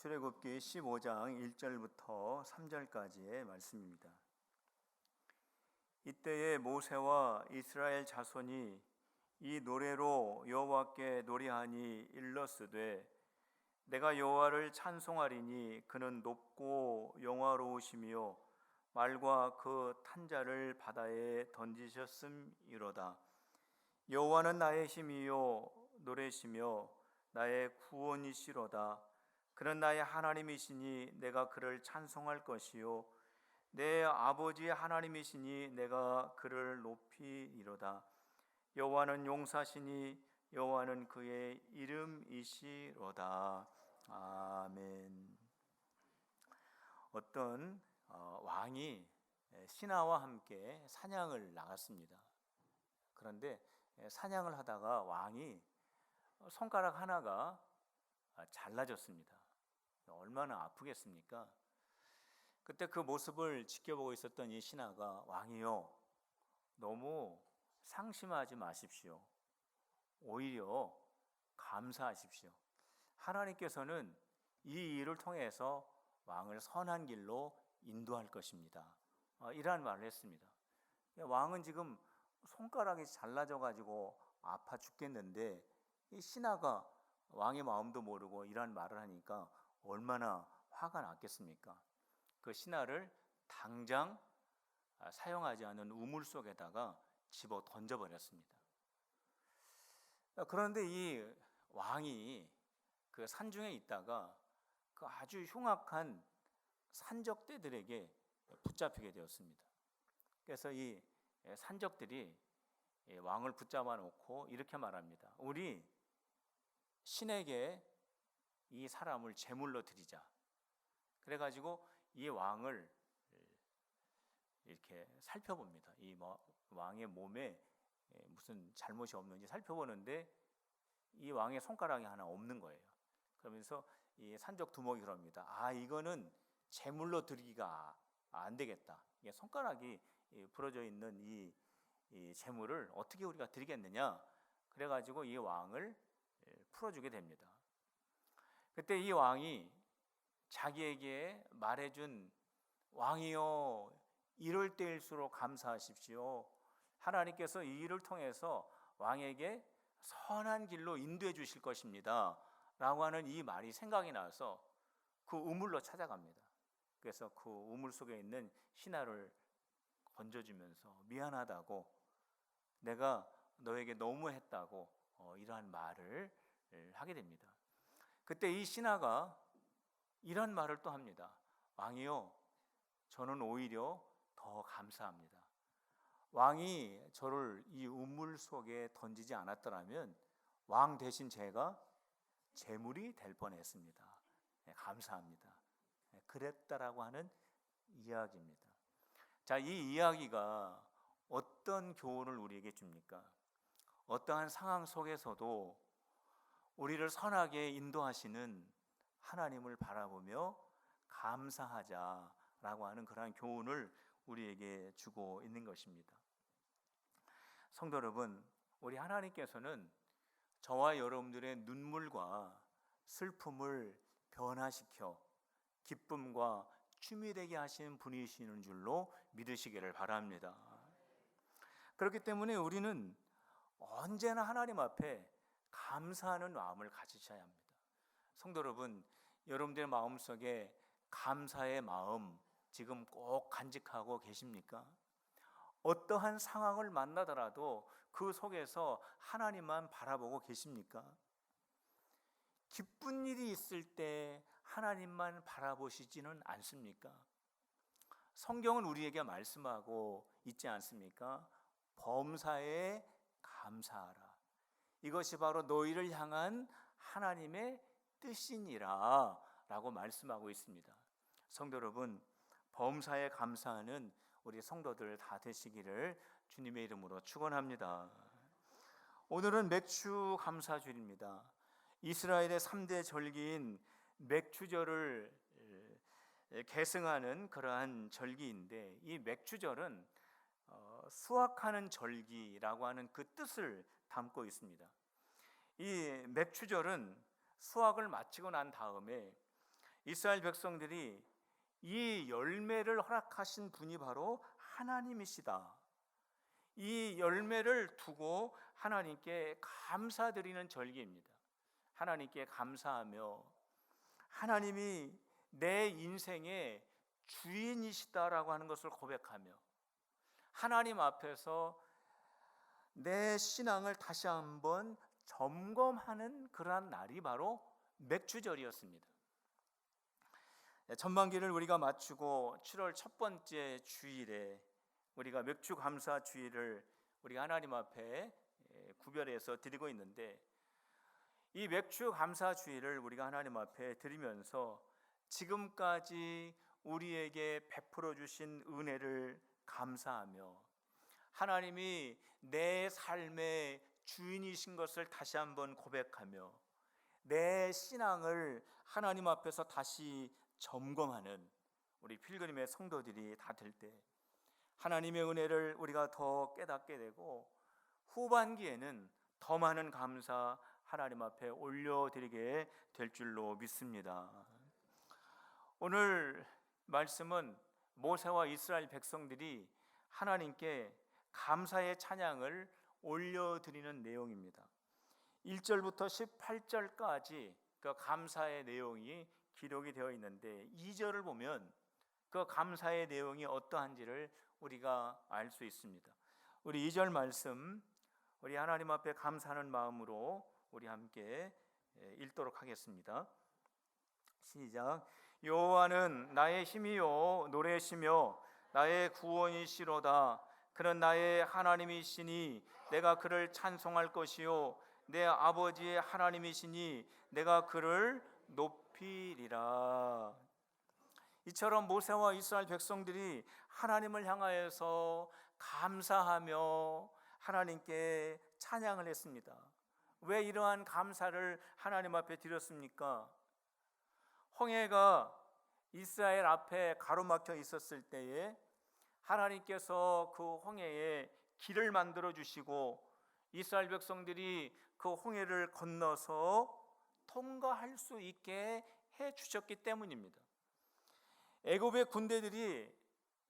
출애굽기 15장 1절부터 3절까지의 말씀입니다. 이때에 모세와 이스라엘 자손이 이 노래로 여호와께 노래하니 일러스되 내가 여호와를 찬송하리니 그는 높고 영화로우시며 말과 그 탄자를 바다에 던지셨음이로다. 여호와는 나의 힘이요 노래시며 나의 구원이시로다. 그는 나의 하나님이시니 내가 그를 찬송할 것이요 내 아버지의 하나님이시니 내가 그를 높이리로다. 여호와는 용사시니 여호와는 그의 이름이시로다. 아멘. 어떤 왕이 신하와 함께 사냥을 나갔습니다. 그런데 사냥을 하다가 왕이 손가락 하나가 잘라졌습니다. 얼마나 아프겠습니까? 그때 그 모습을 지켜보고 있었던 이 신하가 왕이요, 너무 상심하지 마십시오. 오히려 감사하십시오. 하나님께서는 이 일을 통해서 왕을 선한 길로 인도할 것입니다. 이러한 말을 했습니다. 왕은 지금 손가락이 잘라져 가지고 아파 죽겠는데 이 신하가 왕의 마음도 모르고 이러한 말을 하니까 얼마나 화가 났겠습니까? 그 신하를 당장 사용하지 않은 우물 속에다가 집어 던져버렸습니다. 그런데 이 왕이 그 산중에 있다가 그 아주 흉악한 산적대들에게 붙잡히게 되었습니다. 그래서 이 산적들이 왕을 붙잡아 놓고 이렇게 말합니다. 우리 신에게 이 사람을 제물로 드리자. 그래가지고 이 왕을 이렇게 살펴봅니다. 이 왕의 몸에 무슨 잘못이 없는지 살펴보는데 이 왕의 손가락이 하나 없는 거예요. 그러면서 이 산적 두목이 그럽니다. 이거는 제물로 드리기가 안 되겠다. 이게 손가락이 부러져 있는 이 제물을 어떻게 우리가 드리겠느냐. 그래가지고 이 왕을 풀어주게 됩니다. 그때 이 왕이 자기에게 말해준 왕이여 이럴 때일수록 감사하십시오. 하나님께서 이 일을 통해서 왕에게 선한 길로 인도해 주실 것입니다 라고 하는 이 말이 생각이 나서 그 우물로 찾아갑니다. 그래서 그 우물 속에 있는 신하를 건져주면서 미안하다고, 내가 너에게 너무했다고 이러한 말을 하게 됩니다. 그때 이 신하가 이런 말을 또 합니다. 왕이요, 저는 오히려 더 감사합니다. 왕이 저를 이 우물 속에 던지지 않았더라면 왕 대신 제가 제물이 될 뻔했습니다. 감사합니다. 그랬다라고 하는 이야기입니다. 자, 이 이야기가 어떤 교훈을 우리에게 줍니까? 어떠한 상황 속에서도 우리를 선하게 인도하시는 하나님을 바라보며 감사하자라고 하는 그러한 교훈을 우리에게 주고 있는 것입니다. 성도 여러분, 우리 하나님께서는 저와 여러분들의 눈물과 슬픔을 변화시켜 기쁨과 춤이 되게 하시는 분이시는 줄로 믿으시기를 바랍니다. 그렇기 때문에 우리는 언제나 하나님 앞에 감사하는 마음을 가지셔야 합니다. 성도 여러분, 여러분들의 마음속에 감사의 마음 지금 꼭 간직하고 계십니까? 어떠한 상황을 만나더라도 그 속에서 하나님만 바라보고 계십니까? 기쁜 일이 있을 때 하나님만 바라보시지는 않습니까? 성경은 우리에게 말씀하고 있지 않습니까? 범사에 감사하라. 이것이 바로 너희를 향한 하나님의 뜻이니라 라고 말씀하고 있습니다. 성도 여러분, 범사에 감사하는 우리 성도들 다 되시기를 주님의 이름으로 축원합니다. 오늘은 맥주 감사주일입니다. 이스라엘의 3대 절기인 맥주절을 계승하는 그러한 절기인데, 이 맥주절은 수확하는 절기라고 하는 그 뜻을 담고 있습니다. 이 맥주절은 수확을 마치고 난 다음에 이스라엘 백성들이 이 열매를 허락하신 분이 바로 하나님이시다. 이 열매를 두고 하나님께 감사드리는 절기입니다. 하나님께 감사하며 하나님이 내 인생의 주인이시다라고 하는 것을 고백하며 하나님 앞에서 내 신앙을 다시 한번 점검하는 그러한 날이 바로 맥주절이었습니다. 전반기를 우리가 마치고 7월 첫 번째 주일에 우리가 맥주 감사 주일을 우리가 하나님 앞에 구별해서 드리고 있는데, 이 맥주 감사 주일을 우리가 하나님 앞에 드리면서 지금까지 우리에게 베풀어 주신 은혜를 감사하며 하나님이 내 삶의 주인이신 것을 다시 한번 고백하며 내 신앙을 하나님 앞에서 다시 점검하는 우리 필그림의 성도들이 다 될 때 하나님의 은혜를 우리가 더 깨닫게 되고 후반기에는 더 많은 감사 하나님 앞에 올려드리게 될 줄로 믿습니다. 오늘 말씀은 모세와 이스라엘 백성들이 하나님께 감사의 찬양을 올려드리는 내용입니다. 1절부터 18절까지 그 감사의 내용이 기록이 되어 있는데 2절을 보면 그 감사의 내용이 어떠한지를 우리가 알 수 있습니다. 우리 2절 말씀, 우리 하나님 앞에 감사하는 마음으로 우리 함께 읽도록 하겠습니다. 시작. 여호와는 나의 힘이요 노래시며 나의 구원이시로다. 그는 나의 하나님이시니 내가 그를 찬송할 것이요 내 아버지의 하나님이시니 내가 그를 높이리라. 이처럼 모세와 이스라엘 백성들이 하나님을 향하여서 감사하며 하나님께 찬양을 했습니다. 왜 이러한 감사를 하나님 앞에 드렸습니까? 홍해가 이스라엘 앞에 가로막혀 있었을 때에 하나님께서 그 홍해에 길을 만들어 주시고 이스라엘 백성들이 그 홍해를 건너서 통과할 수 있게 해 주셨기 때문입니다. 애굽의 군대들이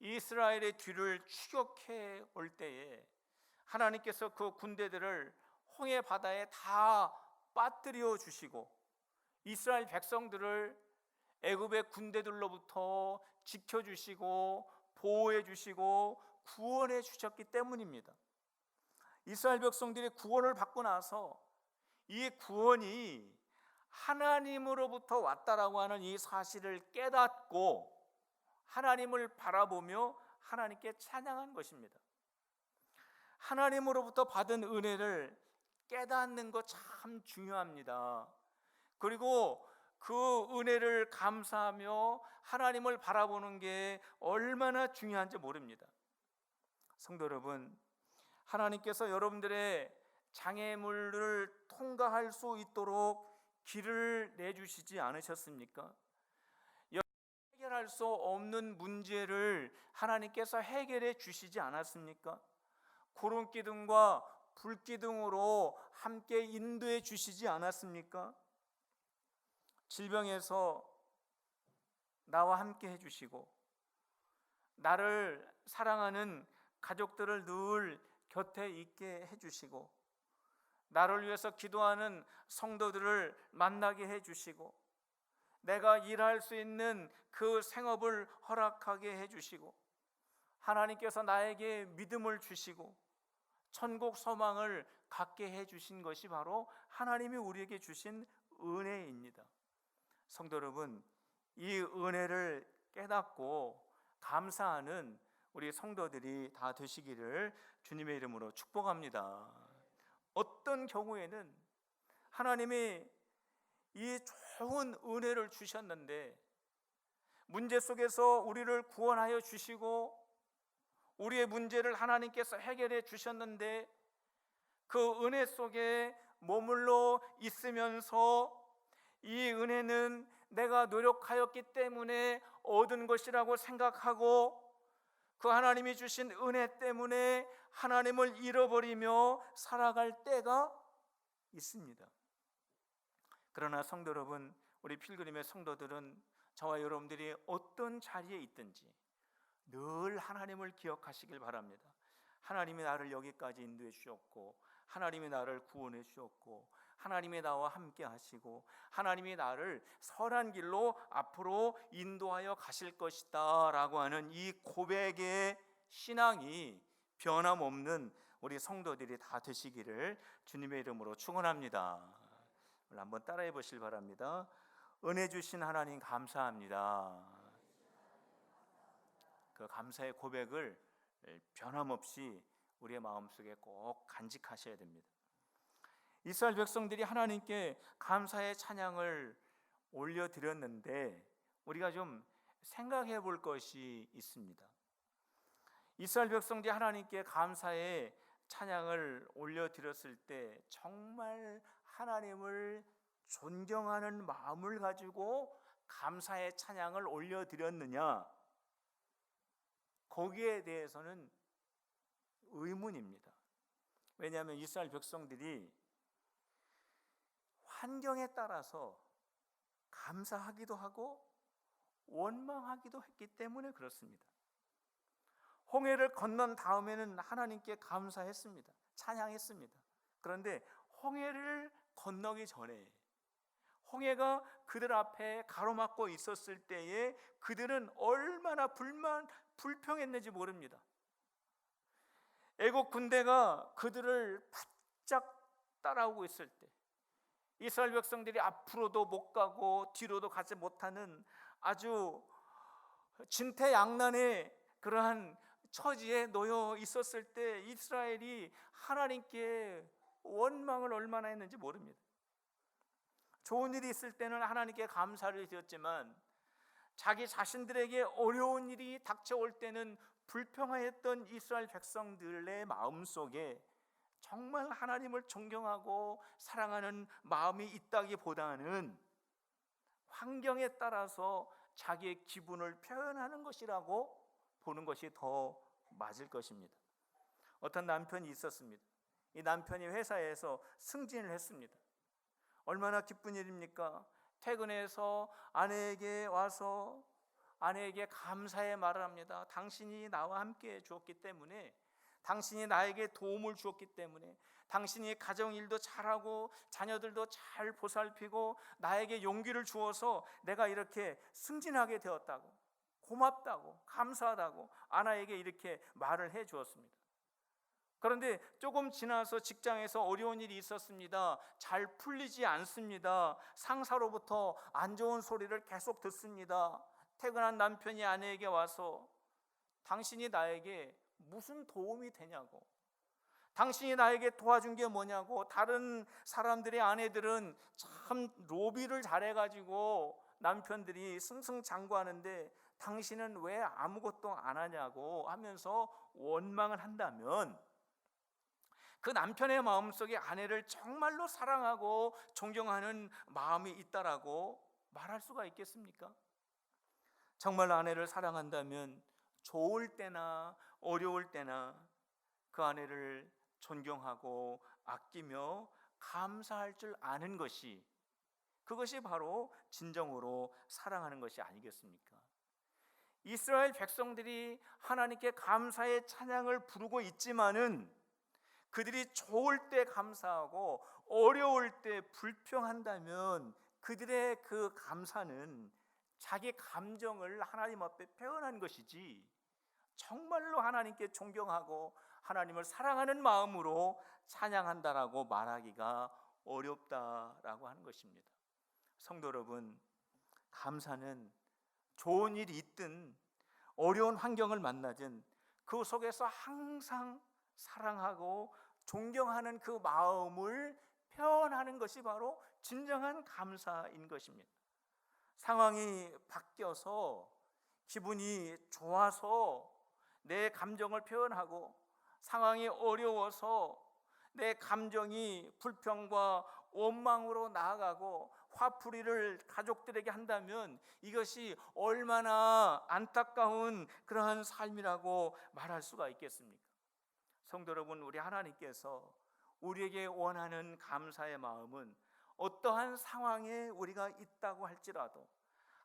이스라엘의 뒤를 추격해 올 때에 하나님께서 그 군대들을 홍해 바다에 다 빠뜨려 주시고 이스라엘 백성들을 애굽의 군대들로부터 지켜주시고 보호해 주시고 구원해 주셨기 때문입니다. 이스라엘 백성들이 구원을 받고 나서 이 구원이 하나님으로부터 왔다라고 하는 이 사실을 깨닫고 하나님을 바라보며 하나님께 찬양한 것입니다. 하나님으로부터 받은 은혜를 깨닫는 것 참 중요합니다. 그리고 그 은혜를 감사하며 하나님을 바라보는 게 얼마나 중요한지 모릅니다. 성도 여러분, 하나님께서 여러분들의 장애물을 통과할 수 있도록 길을 내주시지 않으셨습니까? 해결할 수 없는 문제를 하나님께서 해결해 주시지 않았습니까? 구름기둥과 불기둥으로 함께 인도해 주시지 않았습니까? 질병에서 나와 함께 해주시고 나를 사랑하는 가족들을 늘 곁에 있게 해주시고 나를 위해서 기도하는 성도들을 만나게 해주시고 내가 일할 수 있는 그 생업을 허락하게 해주시고 하나님께서 나에게 믿음을 주시고 천국 소망을 갖게 해주신 것이 바로 하나님이 우리에게 주신 은혜입니다. 성도 여러분, 이 은혜를 깨닫고 감사하는 우리 성도들이 다 되시기를 주님의 이름으로 축복합니다. 어떤 경우에는 하나님이 이 좋은 은혜를 주셨는데 문제 속에서 우리를 구원하여 주시고 우리의 문제를 하나님께서 해결해 주셨는데 그 은혜 속에 머물러 있으면서 이 은혜는 내가 노력하였기 때문에 얻은 것이라고 생각하고 그 하나님이 주신 은혜 때문에 하나님을 잃어버리며 살아갈 때가 있습니다. 그러나 성도 여러분, 우리 필그림의 성도들은 저와 여러분들이 어떤 자리에 있든지 늘 하나님을 기억하시길 바랍니다. 하나님이 나를 여기까지 인도해 주셨고, 하나님이 나를 구원해 주셨고, 하나님이 나와 함께 하시고, 하나님이 나를 선한 길로 앞으로 인도하여 가실 것이다 라고 하는 이 고백의 신앙이 변함없는 우리 성도들이 다 되시기를 주님의 이름으로 축원합니다. 한번 따라해 보시길 바랍니다. 은혜 주신 하나님 감사합니다. 그 감사의 고백을 변함없이 우리의 마음속에 꼭 간직하셔야 됩니다. 이스라엘 백성들이 하나님께 감사의 찬양을 올려드렸는데 우리가 좀 생각해 볼 것이 있습니다. 이스라엘 백성들이 하나님께 감사의 찬양을 올려드렸을 때 정말 하나님을 존경하는 마음을 가지고 감사의 찬양을 올려드렸느냐, 거기에 대해서는 의문입니다. 왜냐하면 이스라엘 백성들이 환경에 따라서 감사하기도 하고 원망하기도 했기 때문에 그렇습니다. 홍해를 건넌 다음에는 하나님께 감사했습니다. 찬양했습니다. 그런데 홍해를 건너기 전에, 홍해가 그들 앞에 가로막고 있었을 때에 그들은 얼마나 불평했는지 모릅니다. 애국 군대가 그들을 바짝 따라오고 있을 때, 이스라엘 백성들이 앞으로도 못 가고 뒤로도 가지 못하는 아주 진퇴양난의 그러한 처지에 놓여 있었을 때 이스라엘이 하나님께 원망을 얼마나 했는지 모릅니다. 좋은 일이 있을 때는 하나님께 감사를 드렸지만 자기 자신들에게 어려운 일이 닥쳐올 때는 불평하였던 이스라엘 백성들의 마음속에 정말 하나님을 존경하고 사랑하는 마음이 있다기보다는 환경에 따라서 자기의 기분을 표현하는 것이라고 보는 것이 더 맞을 것입니다. 어떤 남편이 있었습니다. 이 남편이 회사에서 승진을 했습니다. 얼마나 기쁜 일입니까? 퇴근해서 아내에게 와서 아내에게 감사의 말을 합니다. 당신이 나와 함께 주었기 때문에, 당신이 나에게 도움을 주었기 때문에, 당신이 가정일도 잘하고 자녀들도 잘 보살피고 나에게 용기를 주어서 내가 이렇게 승진하게 되었다고, 고맙다고, 감사하다고 아내에게 이렇게 말을 해 주었습니다. 그런데 조금 지나서 직장에서 어려운 일이 있었습니다. 잘 풀리지 않습니다. 상사로부터 안 좋은 소리를 계속 듣습니다. 퇴근한 남편이 아내에게 와서 당신이 나에게 무슨 도움이 되냐고, 당신이 나에게 도와준 게 뭐냐고, 다른 사람들의 아내들은 참 로비를 잘해가지고 남편들이 승승장구하는데 당신은 왜 아무것도 안 하냐고 하면서 원망을 한다면 그 남편의 마음속에 아내를 정말로 사랑하고 존경하는 마음이 있다라고 말할 수가 있겠습니까? 정말 아내를 사랑한다면 좋을 때나 어려울 때나 그 아내를 존경하고 아끼며 감사할 줄 아는 것이, 그것이 바로 진정으로 사랑하는 것이 아니겠습니까? 이스라엘 백성들이 하나님께 감사의 찬양을 부르고 있지만은 그들이 좋을 때 감사하고 어려울 때 불평한다면 그들의 그 감사는 자기 감정을 하나님 앞에 표현한 것이지 정말로 하나님께 존경하고 하나님을 사랑하는 마음으로 찬양한다라고 말하기가 어렵다라고 하는 것입니다. 성도 여러분, 감사는 좋은 일이 있든 어려운 환경을 만나든 그 속에서 항상 사랑하고 존경하는 그 마음을 표현하는 것이 바로 진정한 감사인 것입니다. 상황이 바뀌어서 기분이 좋아서 내 감정을 표현하고 상황이 어려워서 내 감정이 불평과 원망으로 나아가고 화풀이를 가족들에게 한다면 이것이 얼마나 안타까운 그러한 삶이라고 말할 수가 있겠습니까? 성도 여러분, 우리 하나님께서 우리에게 원하는 감사의 마음은 어떠한 상황에 우리가 있다고 할지라도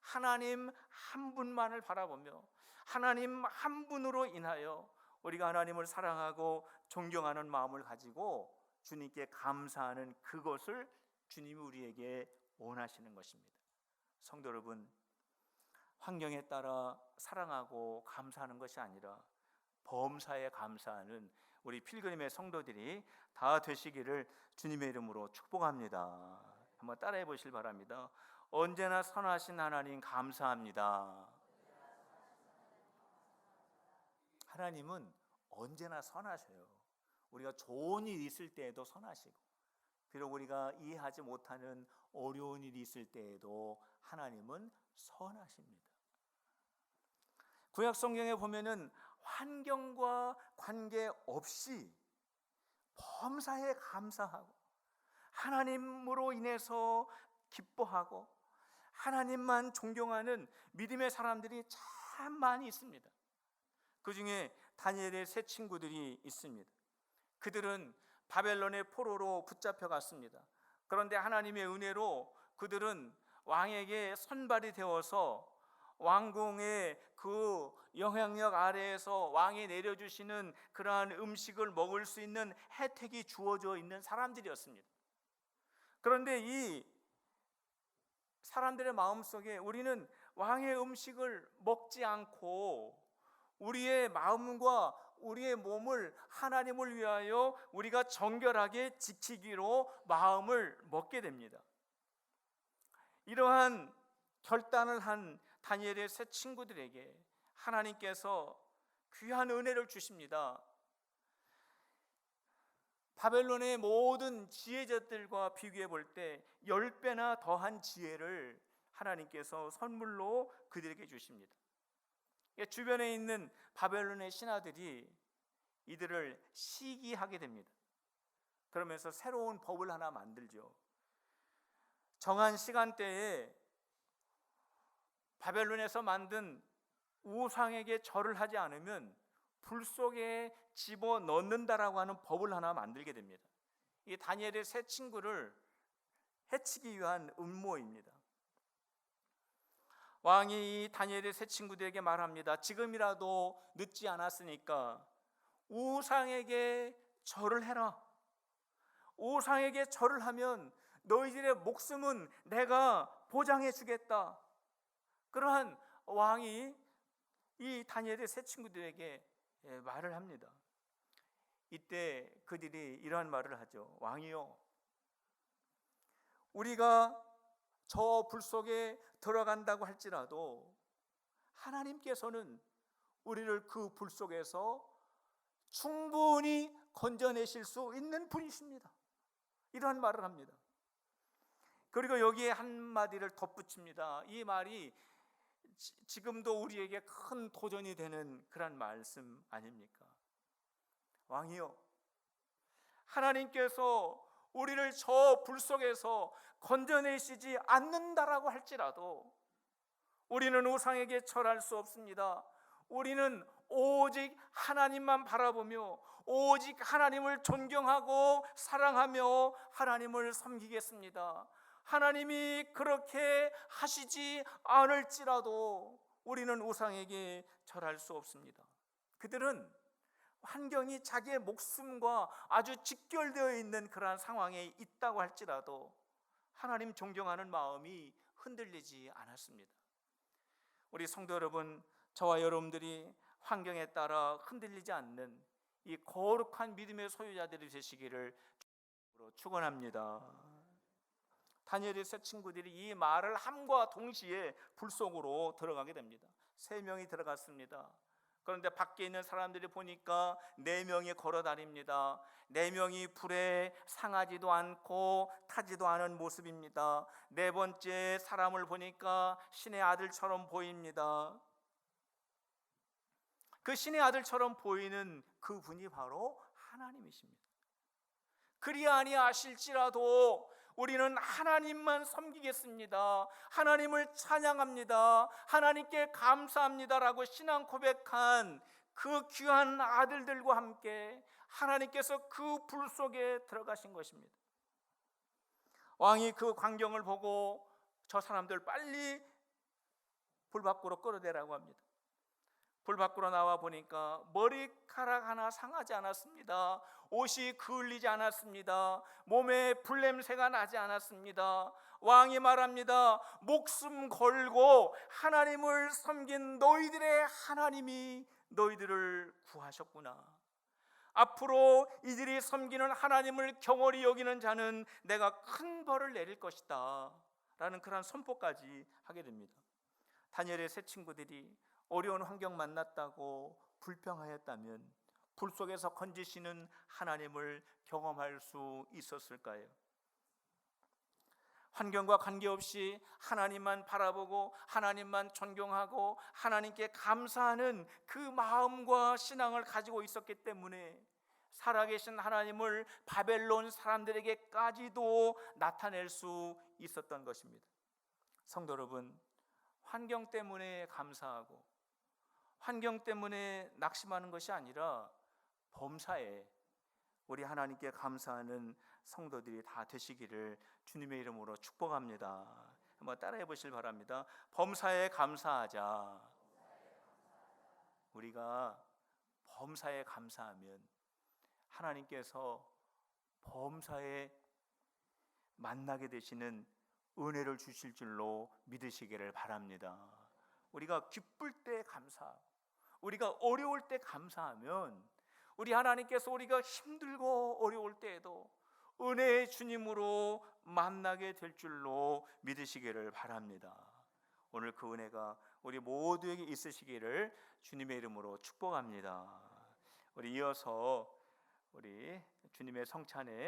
하나님 한 분만을 바라보며 하나님 한 분으로 인하여 우리가 하나님을 사랑하고 존경하는 마음을 가지고 주님께 감사하는 그것을 주님이 우리에게 원하시는 것입니다. 성도 여러분, 환경에 따라 사랑하고 감사하는 것이 아니라 범사에 감사하는 우리 필그림의 성도들이 다 되시기를 주님의 이름으로 축복합니다. 한번 따라해 보시길 바랍니다. 언제나 선하신 하나님 감사합니다. 하나님은 언제나 선하셔요. 우리가 좋은 일이 있을 때에도 선하시고, 비록 우리가 이해하지 못하는 어려운 일이 있을 때에도 하나님은 선하십니다. 구약 성경에 보면은 환경과 관계없이 범사에 감사하고 하나님으로 인해서 기뻐하고 하나님만 존경하는 믿음의 사람들이 참 많이 있습니다. 그 중에 다니엘의 세 친구들이 있습니다. 그들은 바벨론의 포로로 붙잡혀 갔습니다. 그런데 하나님의 은혜로 그들은 왕에게 선발이 되어서 왕궁의 그 영향력 아래에서 왕이 내려주시는 그러한 음식을 먹을 수 있는 혜택이 주어져 있는 사람들이었습니다. 그런데 이 사람들의 마음속에 우리는 왕의 음식을 먹지 않고 우리의 마음과 우리의 몸을 하나님을 위하여 우리가 정결하게 지키기로 마음을 먹게 됩니다. 이러한 결단을 한 다니엘의 세 친구들에게 하나님께서 귀한 은혜를 주십니다. 바벨론의 모든 지혜자들과 비교해 볼 때 10배나 더한 지혜를 하나님께서 선물로 그들에게 주십니다. 주변에 있는 바벨론의 신하들이 이들을 시기하게 됩니다. 그러면서 새로운 법을 하나 만들죠. 정한 시간대에 바벨론에서 만든 우상에게 절을 하지 않으면 불 속에 집어넣는다라고 하는 법을 하나 만들게 됩니다. 이 다니엘의 세 친구를 해치기 위한 음모입니다. 왕이 이 다니엘의 세 친구들에게 말합니다. 지금이라도 늦지 않았으니까 우상에게 절을 해라. 우상에게 절을 하면 너희들의 목숨은 내가 보장해 주겠다. 그러한 왕이 이 다니엘의 세 친구들에게 말을 합니다. 이때 그들이 이러한 말을 하죠. 왕이요, 우리가 저 불 속에 들어간다고 할지라도 하나님께서는 우리를 그 불 속에서 충분히 건져내실 수 있는 분이십니다. 이러한 말을 합니다. 그리고 여기에 한마디를 덧붙입니다. 이 말이 지금도 우리에게 큰 도전이 되는 그런 말씀 아닙니까? 왕이요, 하나님께서 우리를 저 불 속에서 건져내시지 않는다라고 할지라도 우리는 우상에게 절할 수 없습니다. 우리는 오직 하나님만 바라보며 오직 하나님을 존경하고 사랑하며 하나님을 섬기겠습니다. 하나님이 그렇게 하시지 않을지라도 우리는 우상에게 절할 수 없습니다. 그들은 환경이 자기의 목숨과 아주 직결되어 있는 그러한 상황에 있다고 할지라도 하나님 존경하는 마음이 흔들리지 않았습니다. 우리 성도 여러분, 저와 여러분들이 환경에 따라 흔들리지 않는 이 거룩한 믿음의 소유자들이 되시기를 축원합니다. 다니엘의 세 친구들이 이 말을 함과 동시에 불 속으로 들어가게 됩니다. 3명이 들어갔습니다. 그런데 밖에 있는 사람들이 보니까 4명이 걸어 다닙니다. 4명이 불에 상하지도 않고 타지도 않은 모습입니다. 4번째 사람을 보니까 신의 아들처럼 보입니다. 그 신의 아들처럼 보이는 그 분이 바로 하나님이십니다. 그리 아니하실지라도 우리는 하나님만 섬기겠습니다. 하나님을 찬양합니다. 하나님께 감사합니다라고 신앙 고백한 그 귀한 아들들과 함께 하나님께서 그 불 속에 들어가신 것입니다. 왕이 그 광경을 보고 저 사람들 빨리 불 밖으로 끌어내라고 합니다. 불 밖으로 나와 보니까 머리카락 하나 상하지 않았습니다. 옷이 그을리지 않았습니다. 몸에 불냄새가 나지 않았습니다. 왕이 말합니다. 목숨 걸고 하나님을 섬긴 너희들의 하나님이 너희들을 구하셨구나. 앞으로 이들이 섬기는 하나님을 경홀히 여기는 자는 내가 큰 벌을 내릴 것이다 라는 그런 선포까지 하게 됩니다. 다니엘의 세 친구들이 어려운 환경 만났다고 불평하였다면 불 속에서 건지시는 하나님을 경험할 수 있었을까요? 환경과 관계없이 하나님만 바라보고 하나님만 존경하고 하나님께 감사하는 그 마음과 신앙을 가지고 있었기 때문에 살아계신 하나님을 바벨론 사람들에게까지도 나타낼 수 있었던 것입니다. 성도 여러분, 환경 때문에 감사하고 환경 때문에 낙심하는 것이 아니라 범사에 우리 하나님께 감사하는 성도들이 다 되시기를 주님의 이름으로 축복합니다. 한번 따라해 보시길 바랍니다. 범사에 감사하자. 우리가 범사에 감사하면 하나님께서 범사에 만나게 되시는 은혜를 주실 줄로 믿으시기를 바랍니다. 우리가 기쁠 때 감사하고 우리가 어려울 때 감사하면 우리 하나님께서 우리가 힘들고 어려울 때에도 은혜의 주님으로 만나게 될 줄로 믿으시기를 바랍니다. 오늘 그 은혜가 우리 모두에게 있으시기를 주님의 이름으로 축복합니다. 우리 이어서 우리 주님의 성찬에